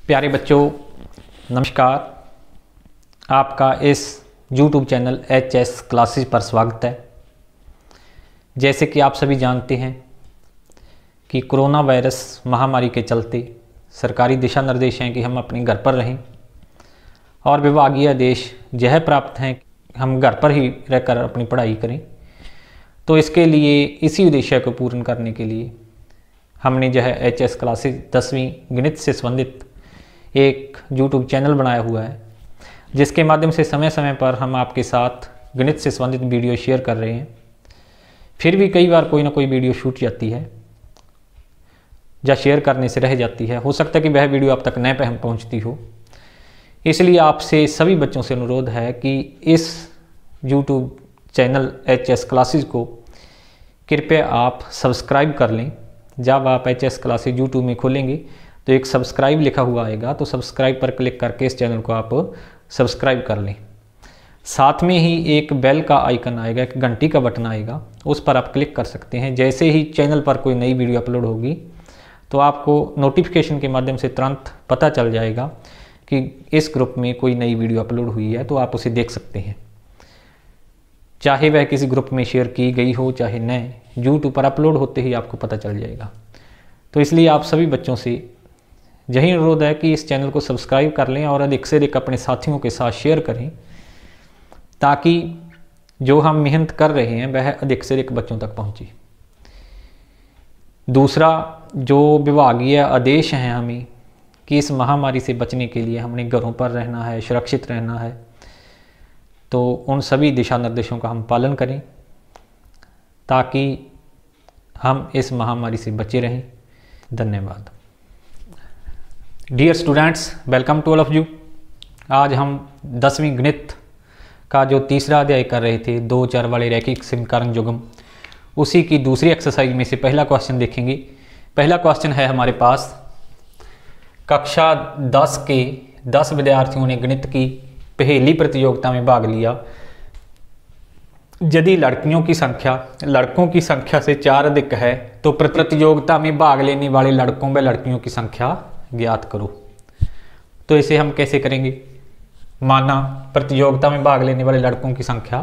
प्यारे बच्चों नमस्कार। आपका इस YouTube चैनल HS क्लासेस पर स्वागत है। जैसे कि आप सभी जानते हैं कि कोरोना वायरस महामारी के चलते सरकारी दिशा निर्देश हैं कि हम अपने घर पर रहें और विभागीय आदेश यह प्राप्त हैं कि हम घर पर ही रहकर अपनी पढ़ाई करें। तो इसके लिए इसी उद्देश्य को पूर्ण करने के लिए हमने जो है HS क्लासेस 10वीं गणित से संबंधित एक YouTube चैनल बनाया हुआ है, जिसके माध्यम से समय समय पर हम आपके साथ गणित से संबंधित वीडियो शेयर कर रहे हैं। फिर भी कई बार कोई ना कोई वीडियो छूट जाती है या शेयर करने से रह जाती है। हो सकता है कि वह वीडियो आप तक न पहुंचती हो। इसलिए आपसे सभी बच्चों से अनुरोध है कि इस YouTube चैनल HS क्लासेस को कृपया आप सब्सक्राइब कर लें। जब आप HS क्लासेस YouTube में खोलेंगे तो एक सब्सक्राइब लिखा हुआ आएगा, तो सब्सक्राइब पर क्लिक करके इस चैनल को आप सब्सक्राइब कर लें। साथ में ही एक बेल का आइकन आएगा, एक घंटी का बटन आएगा, उस पर आप क्लिक कर सकते हैं। जैसे ही चैनल पर कोई नई वीडियो अपलोड होगी तो आपको नोटिफिकेशन के माध्यम से तुरंत पता चल जाएगा कि इस ग्रुप में कोई नई वीडियो अपलोड हुई है, तो आप उसे देख सकते हैं। चाहे वह किसी ग्रुप में शेयर की गई हो चाहे न, यूट्यूब पर अपलोड होते ही आपको पता चल जाएगा। तो इसलिए आप सभी बच्चों से यही अनुरोध है कि इस चैनल को सब्सक्राइब कर लें और अधिक से अधिक अपने साथियों के साथ शेयर करें, ताकि जो हम मेहनत कर रहे हैं वह अधिक से अधिक बच्चों तक पहुंचे। दूसरा, जो विभागीय आदेश हैं हमें कि इस महामारी से बचने के लिए हमने घरों पर रहना है, सुरक्षित रहना है, तो उन सभी दिशा निर्देशों का हम पालन करें ताकि हम इस महामारी से बचे रहें। धन्यवाद। Dear students, welcome to all of you. आज हम 10वीं गणित का जो तीसरा अध्याय कर रहे थे, 2 चर वाले रैखिक समीकरण युग्म, उसी की दूसरी एक्सरसाइज में से पहला क्वेश्चन देखेंगे। पहला क्वेश्चन है हमारे पास, कक्षा 10 के 10 विद्यार्थियों ने गणित की पहेली प्रतियोगिता में भाग लिया। यदि लड़कियों की संख्या लड़कों की संख्या से 4 अधिक है तो प्रतियोगिता में भाग लेने वाले लड़कों व लड़कियों की संख्या ज्ञात करो। तो इसे हम कैसे करेंगे? माना प्रतियोगिता में भाग लेने वाले लड़कों की संख्या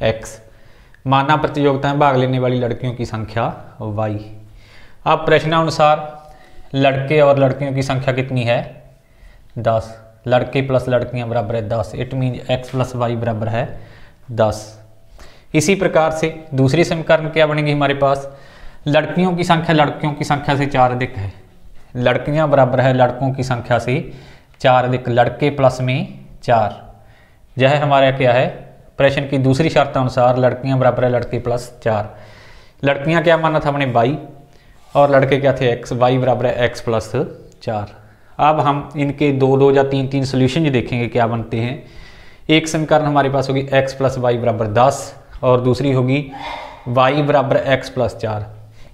x, माना प्रतियोगिता में भाग लेने वाली लड़कियों की संख्या y। अब प्रश्नानुसार लड़के और लड़कियों की संख्या कितनी है? 10। लड़के प्लस लड़कियां बराबर है 10। It mean x plus y बराबर है 10। इसी प्रकार से दूसरी समीकरण क्या बनेगी हमारे पास? लड़कियों की संख्या लड़कियों की संख्या से 4 अधिक है। लड़कियां बराबर है लड़कों की संख्या से 4 अधिक। लड़के प्लस में 4, यह हमारा क्या है? प्रश्न की दूसरी शर्त अनुसार लड़कियां बराबर है लड़के प्लस 4। लड़कियां क्या माना था हमने y, और लड़के क्या थे x। y बराबर है x प्लस 4। अब हम इनके 2-2 या 3-3 सोल्यूशन देखेंगे क्या बनते हैं। एक समीकरण हमारे पास होगी x प्लस वाई बराबर 10 और दूसरी होगी y बराबर x प्लस 4।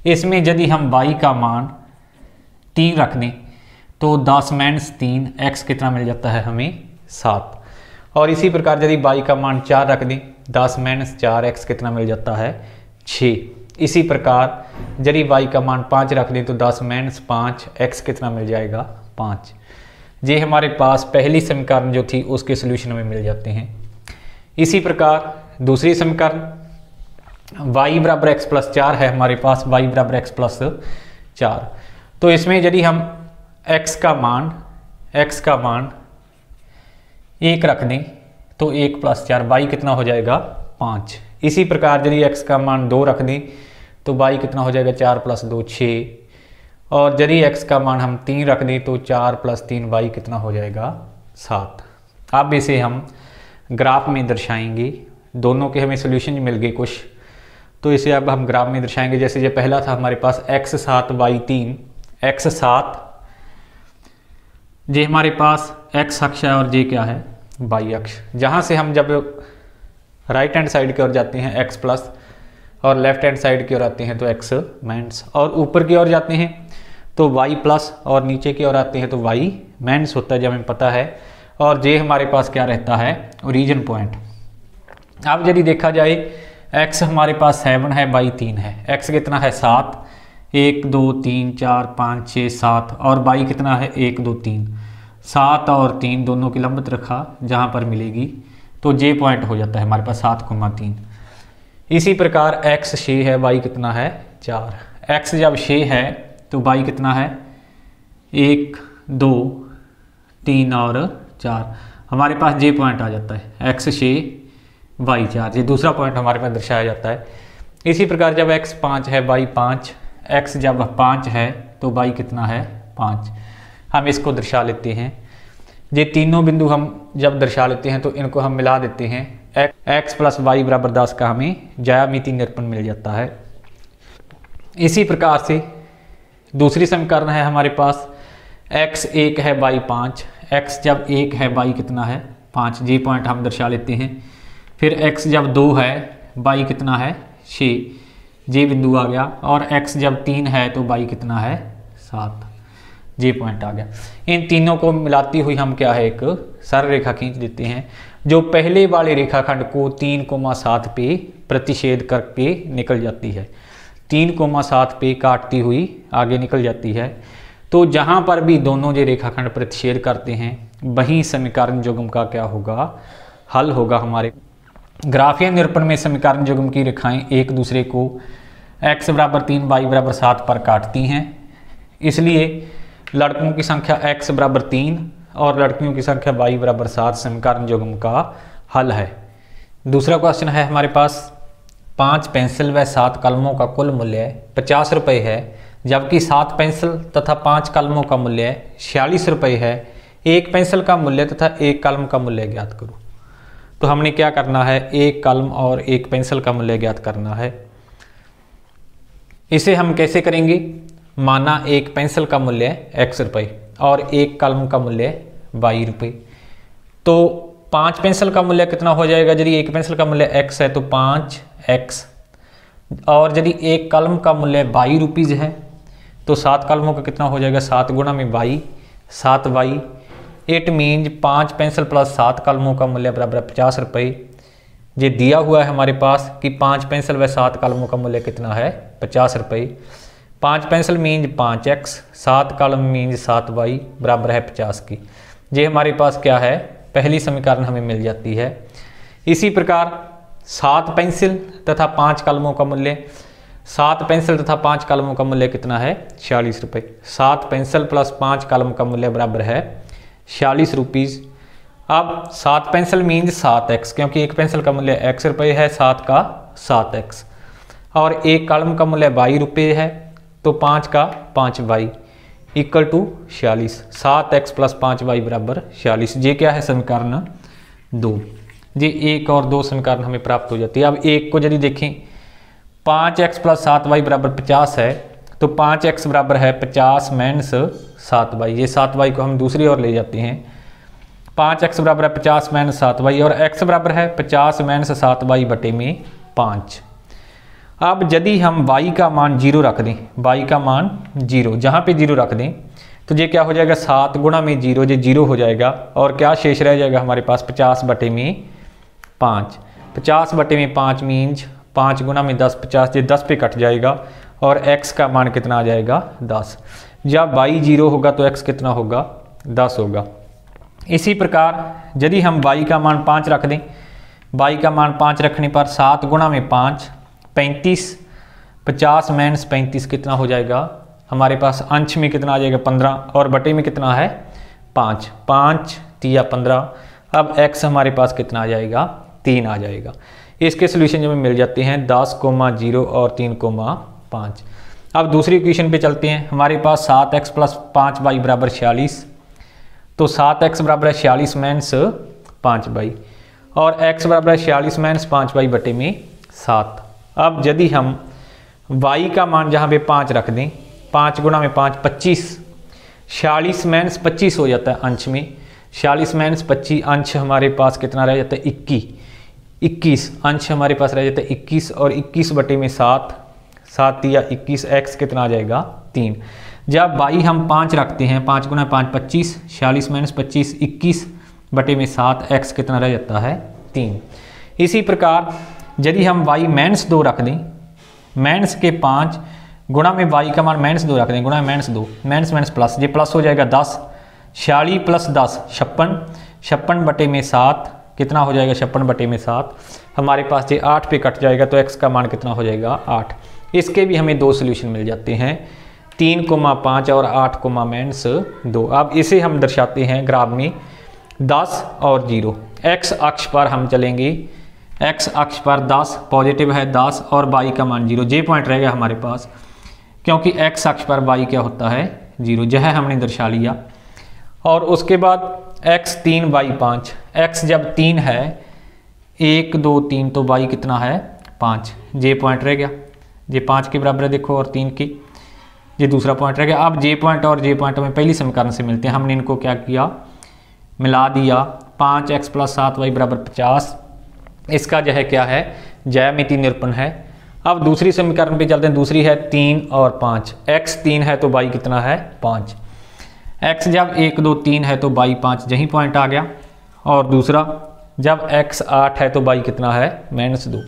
इसमें यदि हम y का मान 3 रख दें तो 10 माइनस 3 x कितना मिल जाता है हमें? 7। और इसी प्रकार यदि y का मान 4 रख दें, 10 माइनस 4 x कितना मिल जाता है? 6। इसी प्रकार यदि y का मान 5 रख दें तो 10 माइनस 5 x कितना मिल जाएगा? 5। ये हमारे पास पहली समीकरण जो थी उसके सोल्यूशन में मिल जाते हैं। इसी प्रकार दूसरी समीकरण y बराबर x प्लस 4 है हमारे पास, y बराबर x प्लस 4। तो इसमें यदि हम x का मान 1 रख दें तो 1 प्लस 4 y कितना हो जाएगा? 5। इसी प्रकार यदि x का मान 2 रख दें तो y कितना हो जाएगा? 4 प्लस 2 6। और यदि x का मान हम 3 रख दें तो 4 प्लस 3 y कितना हो जाएगा? 7। अब इसे हम ग्राफ में दर्शाएंगे। दोनों के हमें सोल्यूशन मिल गए कुछ, तो इसे अब हम ग्राफ में दर्शाएंगे। जैसे ये पहला था हमारे पास x 7 y 3, x 7 ये हमारे पास x अक्ष है और ये क्या है? y अक्ष। जहाँ से हम जब राइट हैंड साइड की ओर जाते हैं x प्लस और लेफ्ट हैंड साइड की ओर आते हैं तो x माइनस, और ऊपर की ओर जाते हैं तो y प्लस और नीचे की ओर आते हैं तो y माइनस होता है, जब हमें पता है। और ये हमारे पास क्या रहता है? Origin point. अब यदि देखा जाए x हमारे पास 7 है, y 3 है, x कितना है? 7। 1 2 3 4 5 6 7 और y कितना है 1 2 3, 7 और 3 दोनों की लंबवत रेखा जहाँ पर मिलेगी तो जे पॉइंट हो जाता है हमारे पास 7,3। इसी प्रकार x 6 है, y कितना है 4। x जब 6 है तो y कितना है 1 2 3 और 4, हमारे पास जे पॉइंट आ जाता है x 6 y 4, ये दूसरा पॉइंट हमारे पास दर्शाया जाता है। इसी प्रकार जब x 5 है y 5, x जब 5 है तो y कितना है 5, हम इसको दर्शा लेते हैं। ये तीनों बिंदु हम जब दर्शा लेते हैं तो इनको हम मिला देते हैं, x + y = 10 का हमें ज्यामितीय निरूपण मिल जाता है। इसी प्रकार से दूसरी समीकरण है हमारे पास x 1 है y 5, x जब 1 है y कितना है 5, जी पॉइंट हम दर्शा लेते हैं। फिर x जब 2 है y कितना है 6, जे बिंदु आ गया, और x जब 3 है तो y कितना है 7, जे पॉइंट आ गया। इन तीनों को मिलाती हुई हम क्या है एक सरल रेखा खींच देते हैं जो पहले वाले रेखाखंड को 3,7 पे प्रतिच्छेद करके निकल जाती है, 3,7 पे काटती हुई आगे निकल जाती है। तो जहाँ पर भी दोनों जो रेखाखंड प्रतिच्छेद करते हैं वहीं समीकरण युग्म का क्या होगा, हल होगा। हमारे ग्राफीय निरूपण में समीकरण युग्म की रेखाएं एक दूसरे को x = 3 y = 7 पर काटती हैं, इसलिए लड़कों की संख्या x = 3 और लड़कियों की संख्या y = 7 समीकरण युग्म का हल है। दूसरा क्वेश्चन है हमारे पास 5 पेंसिल व 7 कलमों का कुल मूल्य 50 रुपये है, जबकि 7 पेंसिल तथा 5 कलमों का मूल्य 46 रुपये है। एक पेंसिल का मूल्य तथा एक कलम का मूल्य ज्ञात करो। तो हमने क्या करना है, एक कलम और एक पेंसिल का मूल्य ज्ञात करना है। इसे हम कैसे करेंगे, माना एक पेंसिल का मूल्य x रुपये और एक कलम का मूल्य y रुपये, तो 5 पेंसिल का मूल्य कितना हो जाएगा, यदि एक पेंसिल का मूल्य x है तो 5x, और यदि एक कलम का मूल्य y रुपीज़ है तो 7 कलमों का कितना हो जाएगा, 7 गुणा में y 7y। It means 5 pencil plus 7 कलमों का मूल्य बराबर 50 रुपये। ये दिया हुआ है हमारे पास कि 5 पेंसिल व 7 कलमों का मूल्य कितना है 50 रुपये। 5 पेंसिल मीन्स 5x, 7 कलम मीन्स 7y बराबर है 50 की। ये हमारे पास क्या है, पहली समीकरण हमें मिल जाती है। इसी प्रकार 7 पेंसिल तथा 5 कलमों का मूल्य, 7 पेंसिल तथा 5 कलमों का मूल्य कितना है 46 रुपये। 7 पेंसिल प्लस 5 कलम का मूल्य बराबर है 46 रुपीज़। अब 7 पेंसिल मीन्स 7x, क्योंकि एक पेंसिल का मूल्य x रुपये है, 7 का 7x, और एक कलम का मूल्य y रुपये है तो 5 का 5y = 46। 7x + 5y = 46। ये क्या है, समीकरण 2। ये 1 और 2 समीकरण हमें प्राप्त हो जाती है। अब एक को यदि देखें, 5x + 7y = 50 है तो 5x बराबर है 50 - 7y। ये 7y को हम दूसरी ओर ले जाते हैं, 5x बराबर है 50 - 7y, और x बराबर है 50 - 7y बटे में 5। अब यदि हम y का मान 0 रख दें, y का मान 0, जहाँ पे 0 रख दें तो ये क्या हो जाएगा, 7 गुणा में 0, ये 0 हो जाएगा, और क्या शेष रह जाएगा हमारे पास 50 बटे में 5। 50 बटे में 5 मीन्स 5 गुणा में 10 50, ये 10 पे कट जाएगा, और x का मान कितना आ जाएगा 10। जब y 0 होगा तो x कितना होगा 10 होगा। इसी प्रकार यदि हम y का मान 5 रख दें, y का मान 5 रखने पर 7 गुणा में 5 35, 50 - 35 कितना हो जाएगा हमारे पास, अंश में कितना आ जाएगा 15, और बटे में कितना है 5, 5 × 15। अब x हमारे पास कितना आ जाएगा 3 आ जाएगा। इसके सोल्यूशन जो हमें मिल जाते हैं 10, 0 और 3, 5। अब दूसरी इक्वेशन पे चलते हैं। हमारे पास 7x + 5y = 46, तो 7x बराबर है 46 - 5y, और x बराबर है 46 - 5y बटे में 7। अब यदि हम y का मान जहाँ पे 5 रख दें, 5 गुणा में 5 25, 46 - 25 हो जाता है अंश में, 46 - 25 अंश हमारे पास कितना रह जाता है 21 अंश हमारे पास रह जाता है 21, और 21 बटे में 7, 7 या 21, x कितना आ जाएगा 3। जब y हम 5 रखते हैं, 5 गुणा 5 25, 46 - 25 21 बटे में 7, x कितना रह जाता है 3। इसी प्रकार यदि हम y - 2 रख दें, - के 5 गुणा में y का मान -2 रख दें, गुणा में -2, माइनस प्लस, ये प्लस हो जाएगा 10, 46 + 10 56, 56 बटे में 7 कितना हो जाएगा, 56 बटे में 7 हमारे पास ये 8 पे कट जाएगा, तो x का मान कितना हो जाएगा 8। इसके भी हमें 2 सोल्यूशन मिल जाते हैं, 3,5 और 8,-2। अब इसे हम दर्शाते हैं ग्राफ में 10 और 0। x अक्ष पर हम चलेंगे, x अक्ष पर 10 पॉजिटिव है 10 और y का मान 0, जे पॉइंट रहेगा हमारे पास, क्योंकि x अक्ष पर y क्या होता है 0, यह हमने दर्शा लिया। और उसके बाद x 3 y 5, x जब 3 है 1 2 3 तो y कितना है 5, जे पॉइंट रह गया, जे 5 के बराबर है देखो और 3 की, ये दूसरा पॉइंट रह गया। अब जे पॉइंट और जे पॉइंट हमें पहली समीकरण से मिलते हैं, हमने इनको क्या किया मिला दिया, 5x + 7y = 50, इसका जो है क्या है ज्यामितीय निरूपण है। अब दूसरी समीकरण पे चलते हैं, दूसरी है 3 और 5, x 3 है तो y कितना है 5, x जब 1 2 3 है तो y 5, यही पॉइंट आ गया। और दूसरा जब x 8 है तो y कितना है -2,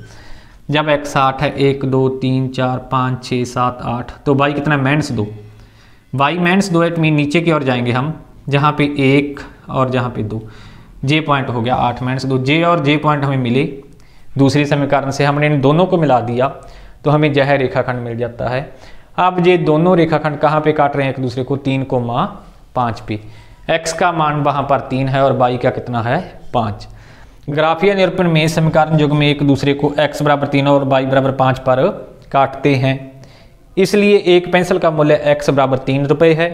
जब x 8 है 1 2 3 4 5 6 7 8 तो y कितना है -2, y -2 है, मीन नीचे की ओर जाएंगे हम, जहाँ पे 1 और जहाँ पे 2, जे पॉइंट हो गया 8 -2, जे और जे पॉइंट हमें मिले दूसरी समीकरण से, हमने इन दोनों को मिला दिया तो हमें यह रेखाखंड मिल जाता है। अब ये दोनों रेखाखंड कहाँ पे काट रहे हैं एक दूसरे को, 3,5 पे, x का मान वहाँ पर 3 है और y का कितना है 5। ग्राफीय निरूपण में समीकरण युग्म में एक दूसरे को x = 3 और y = 5 पर काटते हैं, इसलिए एक पेंसिल का मूल्य x = 3 रुपये है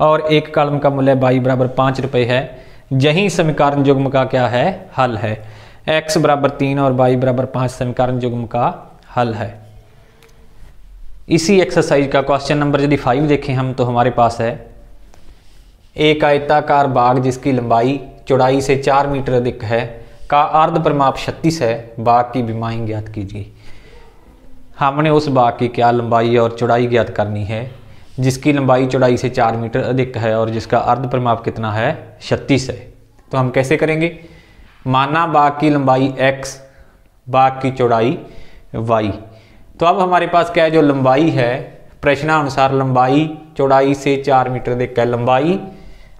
और एक कलम का मूल्य y = 5 रुपये है। यही समीकरण युग्म का क्या है हल है, x = 3 और y = 5 समीकरण युग्म का हल है। इसी एक्सरसाइज का क्वेश्चन नंबर यदि 5 देखें हम तो हमारे पास है, एक आयताकार बाग जिसकी लंबाई चौड़ाई से 4 मीटर अधिक है का अर्ध परिमाप 36 है, बाग की विमाएं ज्ञात कीजिए। हमने उस बाग की क्या लंबाई और चौड़ाई ज्ञात करनी है जिसकी लंबाई चौड़ाई से 4 मीटर अधिक है और जिसका अर्ध परिमाप कितना है 36 है। तो हम कैसे करेंगे, माना बाग की लंबाई x, बाग की चौड़ाई y। तो अब हमारे पास क्या है, जो लंबाई है प्रश्नानुसार लंबाई चौड़ाई से 4 मीटर अधिक है, लंबाई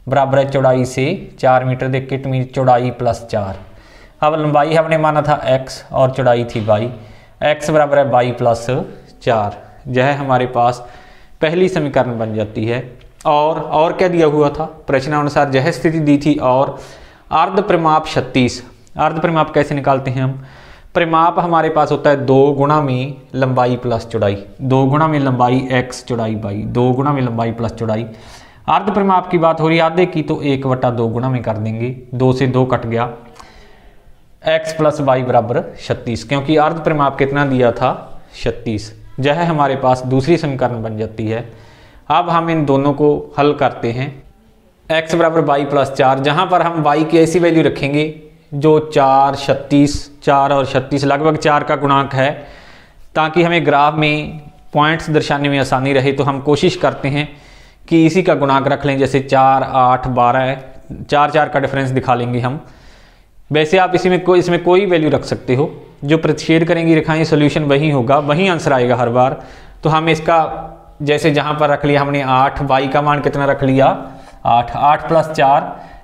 बराबर है चौड़ाई से 4 मीटर अधिक, इट मीन चौड़ाई + 4। अब लंबाई हमने माना था x और चौड़ाई थी y, x बराबर है y + 4, यह हमारे पास पहली समीकरण बन जाती है। और क्या दिया हुआ था प्रश्नानुसार यह स्थिति दी थी, और अर्ध परिमाप 36, अर्ध परिमाप कैसे निकालते हैं हम, परिमाप हमारे पास होता है 2 गुणा में लंबाई + चौड़ाई, 2 गुणा में लंबाई x चौड़ाई y, 2 गुणा में लंबाई + चौड़ाई। अर्ध परिमाप की बात हो रही है आधे की, तो 1/2 गुणा में कर देंगे, 2 से 2 कट गया, x + y = 36, क्योंकि अर्ध परिमाप कितना दिया था 36, यह हमारे पास दूसरी समीकरण बन जाती है। अब हम इन दोनों को हल करते हैं, x = y + 4, जहाँ पर हम y की ऐसी वैल्यू रखेंगे जो 4 36, 4 और 36 लगभग 4 का गुणांक है, ताकि हमें ग्राफ में पॉइंट्स दर्शाने में आसानी रहे। तो हम कोशिश करते हैं कि इसी का गुणांक रख लें, जैसे 4 8 12, 4 का डिफरेंस दिखा लेंगे हम। वैसे आप इसमें कोई वैल्यू रख सकते हो, जो प्रतिच्छेद करेंगी रेखाएं सोल्यूशन वही होगा, वही आंसर आएगा हर बार। तो हम इसका जैसे जहाँ पर रख लिया हमने 8, y का मान कितना रख लिया 8, 8 + 4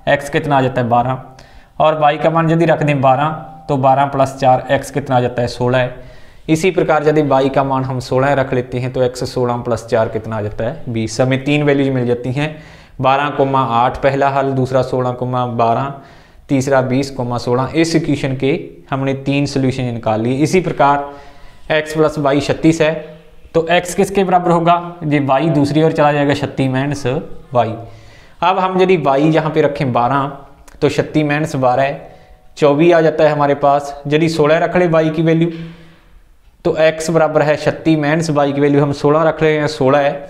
x कितना आ जाता है 12, और y का मान यदि रख दें 12 तो 12 + 4 x कितना आ जाता है 16। इसी प्रकार यदि y का मान हम 16 रख लेते हैं तो x 16 + 4 कितना आ जाता है 20। हमें 3 वैल्यूज मिल जाती हैं, 12,8 पहला हल, दूसरा 16,12, तीसरा 20,16। इस इक्वेशन के हमने 3 सोल्यूशन निकाल लिए। इसी प्रकार x + y 36 है, तो x किसके बराबर होगा, ये y दूसरी ओर चला जाएगा 36 - y। अब हम यदि y यहाँ पे रखें 12 तो 36 - 12 24 आ जाता है हमारे पास। यदि 16 रख ले y की वैल्यू तो x बराबर है 36 - y की वैल्यू हम 16 रख रहे हैं, 16 है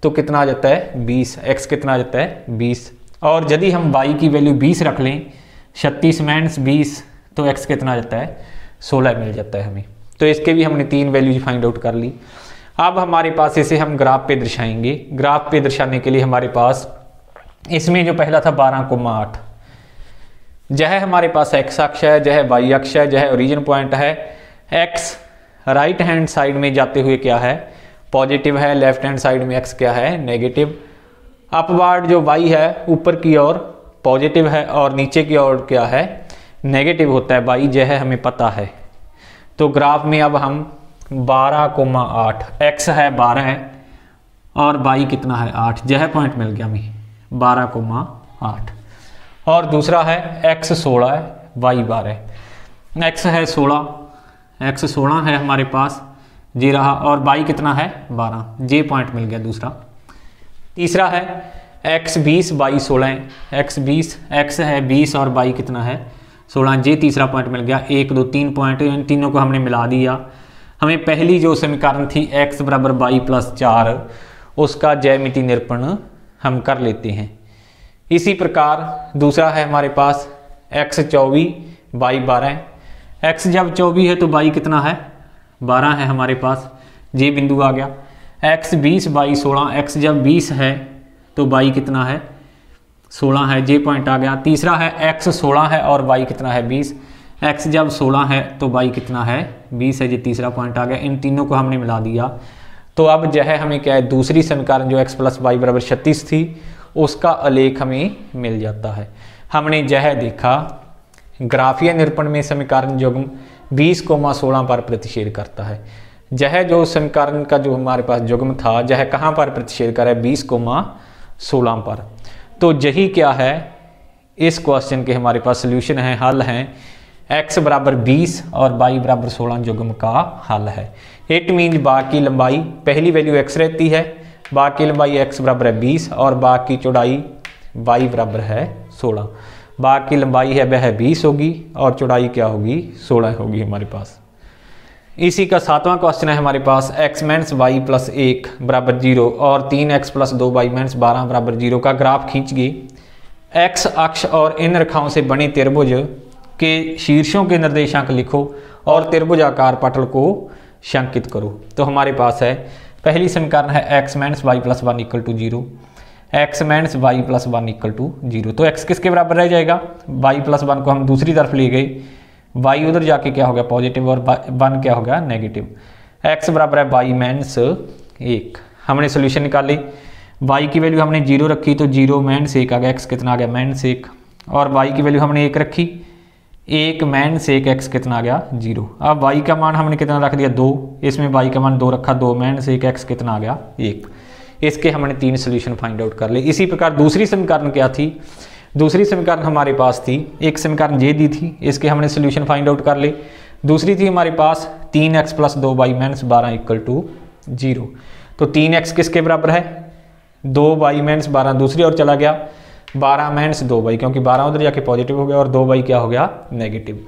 तो कितना आ जाता है 20, x कितना आ जाता है 20। और यदि हम y की वैल्यू 20 रख लें, 36 - 20 तो x कितना आ जाता है 16 मिल जाता है हमें। तो इसके भी हमने 3 वैल्यूज फाइंड आउट कर ली। अब हमारे पास इसे हम ग्राफ पे दर्शाएंगे। ग्राफ पे दर्शाने के लिए हमारे पास इसमें जो पहला था 12,8, यह हमारे पास x अक्ष है, यह y अक्ष है, यह ओरिजिन पॉइंट है। x राइट हैंड साइड में जाते हुए क्या है पॉजिटिव है, लेफ्ट हैंड साइड में x क्या है नेगेटिव। अपवार्ड जो y है ऊपर की ओर पॉजिटिव है और नीचे की ओर क्या है नेगेटिव होता है y, यह हमें पता है। तो ग्राफ में अब हम 12,8 x है 12 है और y कितना है 8, यह पॉइंट मिल गया हमें 12,8। और दूसरा है x 16 है y 12, x है 16, x 16 है हमारे पास ये रहा और y कितना है 12, ये पॉइंट मिल गया दूसरा। तीसरा है x 20 y 16, x 20, x है 20 और y कितना है 16, ये तीसरा पॉइंट मिल गया। 1 2 3 पॉइंट, इन तीनों को हमने मिला दिया। हमें पहली जो समीकरण थी x बराबर y प्लस 4 उसका ज्यामितीय निरूपण हम कर लेते हैं। इसी प्रकार दूसरा है हमारे पास x 24 y 12, x जब 24 है तो y कितना है 12 है हमारे पास, ये बिंदु आ गया। x 20 y 16, x जब 20 है तो y कितना है 16 है, ये पॉइंट आ गया। तीसरा है x 16 है और y कितना है 20, x जब 16 है तो y कितना है 20 है, ये तीसरा पॉइंट आ गया। इन तीनों को हमने मिला दिया तो अब यह हमें क्या है दूसरी समीकरण जो x प्लस वाई बराबर 36 थी उसका आलेख हमें मिल जाता है। हमने यह देखा ग्राफीय निरूपण में समीकरण युग्म 20,16 पर प्रतिच्छेद करता है। यह जो समीकरण का जो हमारे पास युग्म था यह कहाँ पर प्रतिच्छेद कर रहा है 20,16 पर। तो यही क्या है इस क्वेश्चन के हमारे पास सॉल्यूशन है, हल है x बराबर 20 और y बराबर 16 युग्म का हल है। इट मीन बाग की लंबाई पहली वैल्यू x रहती है, बाग की लंबाई x बराबर है 20 और बाग की चौड़ाई y बराबर है 16। बाग की लंबाई है वह 20 होगी और चौड़ाई क्या होगी 16 होगी हमारे पास। इसी का 7वां क्वेश्चन है हमारे पास x माइनस वाई प्लस 1 बराबर 0 और 3x प्लस 2y माइनस 12 बराबर 0 का ग्राफ खींचिए। x अक्ष और इन रेखाओं से बने त्रिभुज के शीर्षों के निर्देशांक लिखो और त्रिभुजाकार पटल को शंकित करो। तो हमारे पास है पहली समीकरण है x minus y plus 1 equal to 0, x minus y plus 1 equal to 0। तो x किसके बराबर रह जाएगा y प्लस 1 को हम दूसरी तरफ ले गए, y उधर जाके क्या हो गया पॉजिटिव और 1 क्या हो गया नेगेटिव। x बराबर है y माइनस 1। हमने सोल्यूशन निकाली, y की वैल्यू हमने 0 रखी तो 0 माइनस 1 आ गया, x कितना आ गया माइनस 1 और y की वैल्यू हमने 1 रखी, 1 माइनस 1 x कितना आ गया 0। अब y का मान हमने कितना रख दिया 2, इसमें y का मान 2 रखा, 2 माइनस 1 x कितना आ गया 1। इसके हमने 3 सोल्यूशन फाइंड आउट कर ले। इसी प्रकार दूसरी समीकरण क्या थी, दूसरी समीकरण हमारे पास थी एक समीकरण ये दी थी, इसके हमने सोल्यूशन फाइंड आउट कर ले। दूसरी थी हमारे पास 3x plus 2y minus 12 equal to 0। तो 3x किसके बराबर है 2y माइनस 12, दूसरी ओर चला गया 12 माइनस 2y क्योंकि 12 उधर जाके पॉजिटिव हो गया और 2y क्या हो गया नेगेटिव।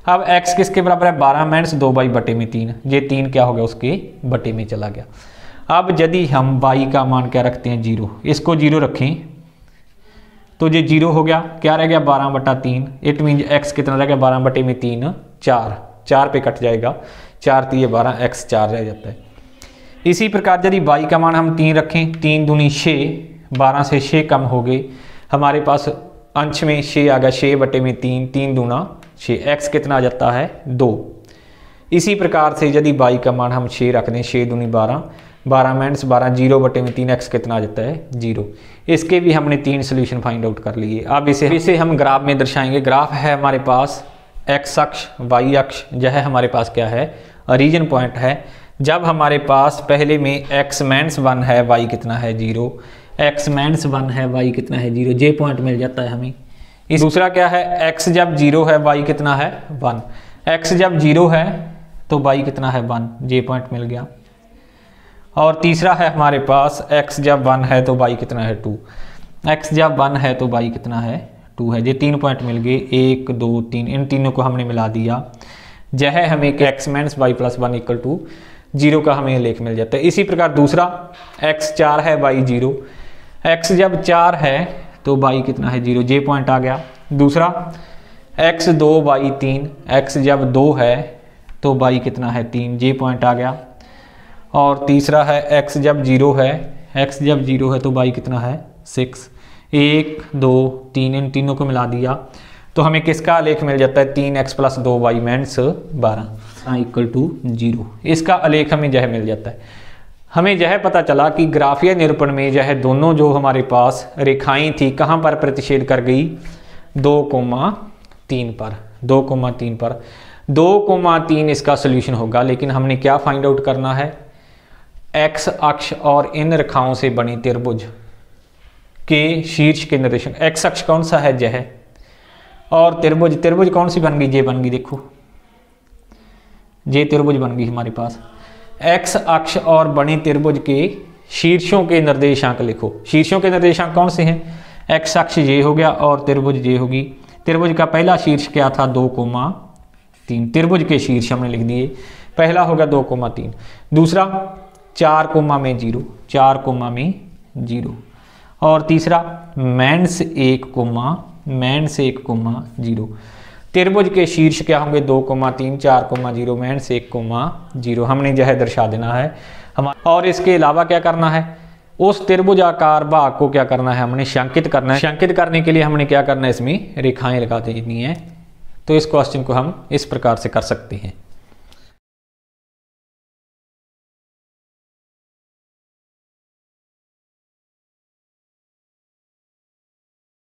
अब x किसके बराबर है 12 माइनस 2y बटे में 3, ये 3 क्या हो गया उसके बटे में चला गया। अब यदि हम y का मान क्या रखते हैं 0, इसको 0 रखें तो ये 0 हो गया, क्या रह गया 12 बटा 3। इट मीन x कितना रह गया 12 बटे में 3 4, 4 पे कट जाएगा, 4 3 12 x 4 रह जाता है। इसी प्रकार यदि y का मान हम 3 रखें, 3 दूनी 6, 12 से 6 कम हो गए, हमारे पास अंश में 6 आ गया, 6 बटे में 3, 3 दूना 6, x कितना आ जाता है 2। इसी प्रकार से यदि y का मान हम 6 रख दें, 6 दूनी 12, 12 माइनस 12, 0 बटे में 3, x कितना आ जाता है 0। इसके भी हमने 3 सोल्यूशन फाइंड आउट कर लिए। अब इसे हम ग्राफ में दर्शाएंगे। ग्राफ है हमारे पास x अक्ष y अक्ष, यह हमारे पास क्या है ओरिजिन पॉइंट है। जब हमारे पास पहले में x माइनस 1 है y कितना है 0, x माइनस 1 है y कितना है 0, ये पॉइंट मिल जाता है हमें। इस दूसरा क्या है x जब 0 है y कितना है 1, x जब 0 है तो y कितना है 1, ये पॉइंट मिल गया। और तीसरा है हमारे पास x जब 1 है तो y कितना है 2, x जब 1 है तो y कितना है 2 है, ये 3 पॉइंट मिल गए 1 2 3, इन तीनों को हमने मिला दिया, यह हमें x minus y plus 1 equal to 0 का हमें लेख मिल जाता है। इसी प्रकार दूसरा x 4 है y 0, x जब 4 है तो y कितना है 0, ये पॉइंट आ गया। दूसरा x 2 y 3, x जब 2 है तो y कितना है 3, ये पॉइंट आ गया। और तीसरा है x जब 0 है, x जब 0 है तो y कितना है 6, 1 2 3, इन तीनों को मिला दिया तो हमें किसका आलेख मिल जाता है 3x plus 2y minus 12 equal to 0। इसका आलेख हमें यह मिल जाता है। हमें यह पता चला कि ग्राफीय निरूपण में यह दोनों जो हमारे पास रेखाएं थी कहाँ पर प्रतिच्छेद कर गई, 2,3 पर, 2,3 पर। 2,3 इसका सोल्यूशन होगा, लेकिन हमने क्या फाइंड आउट करना है, एक्स अक्ष और इन रेखाओं से बनी त्रिभुज के शीर्ष के निर्देशांक। एक्स अक्ष कौन सा है, यह, और त्रिभुज, त्रिभुज कौन सी बन गई, ये बन गई, देखो ये त्रिभुज बन गई हमारे पास। एक्स अक्ष और बनी त्रिभुज के शीर्षों के निर्देशांक लिखो। शीर्षों के निर्देशांक कौन से हैं, एक्स अक्ष ये हो गया और त्रिभुज ये होगी। त्रिभुज का पहला शीर्ष क्या था, 2,3। त्रिभुज के शीर्ष हमने लिख दिए, पहला होगा 2,3, दूसरा 4,0, 4,0, और तीसरा -1,0। त्रिभुज के शीर्ष क्या होंगे, 2,3, 4,0, -1,0। हमने यह दर्शा देना है हम। और इसके अलावा क्या करना है, उस त्रिभुजाकार भाग को क्या करना है, हमने शंकित करना है। शंकित करने के लिए हमने क्या करना है, इसमें रेखाएं लगा देनी है। तो इस क्वेश्चन को हम इस प्रकार से कर सकते हैं।